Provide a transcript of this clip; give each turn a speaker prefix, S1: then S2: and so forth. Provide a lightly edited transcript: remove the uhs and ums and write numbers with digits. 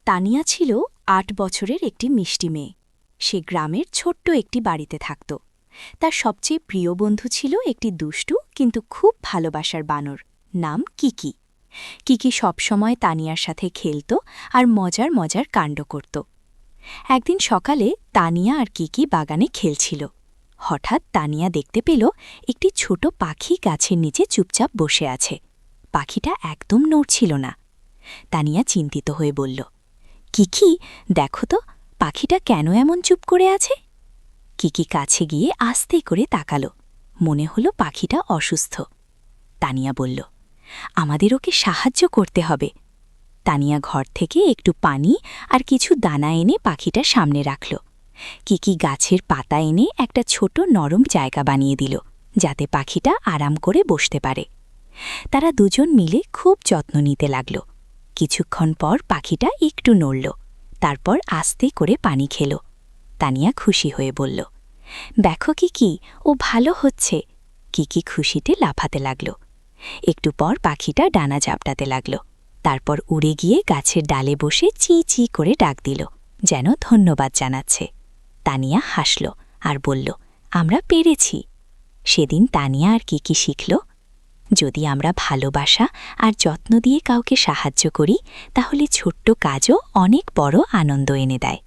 S1: তানিয়া ছিল ৮ বছরের একটি মিষ্টি মেয়ে। সে গ্রামের ছোট্ট একটি বাড়িতে থাকত। তার সবচেয়ে প্রিয় বন্ধু ছিল একটি দুষ্টু কিন্তু খুব ভালোবাসার বানর, নাম কিকি। কিকি সবসময় তানিয়ার সাথে খেলত আর মজার মজার কাণ্ড করত। একদিন সকালে তানিয়া আর কিকি বাগানে খেলছিল। হঠাৎ তানিয়া দেখতে পেল একটি ছোট পাখি গাছের নিচে চুপচাপ বসে আছে। পাখিটা একদম নড়ছিল না। তানিয়া চিন্তিত হয়ে বলল, কিকি, দেখো তো পাখিটা কেন এমন চুপ করে আছে। কিকি কাছে গিয়ে আস্তে করে তাকাল। মনে হলো পাখিটা অসুস্থ। তানিয়া বলল, আমাদের ওকে সাহায্য করতে হবে। তানিয়া ঘর থেকে একটু পানি আর কিছু দানা এনে পাখিটার সামনে রাখল। কিকি গাছের পাতা এনে একটা ছোট নরম জায়গা বানিয়ে দিল, যাতে পাখিটা আরাম করে বসতে পারে। তারা দুজন মিলে খুব যত্ন নিতে লাগল। কিছুক্ষণ পর পাখিটা একটু নড়ল, তারপর আস্তে করে পানি খেল। তানিয়া খুশি হয়ে বলল, দেখো কিকি, ও ভালো হচ্ছে। কিকি খুশিতে লাফাতে লাগল। একটু পর পাখিটা ডানা ঝাপটাতে লাগল, তারপর উড়ে গিয়ে গাছের ডালে বসে চি চি করে ডাক দিল, যেন ধন্যবাদ জানাচ্ছে। তানিয়া হাসল আর বলল, আমরা পেরেছি। সেদিন তানিয়া আর কিকি শিখল, যদি আমরা ভালোবাসা আর যত্ন দিয়ে কাউকে সাহায্য করি, তাহলে ছোট্ট কাজও অনেক বড় আনন্দ এনে দেয়।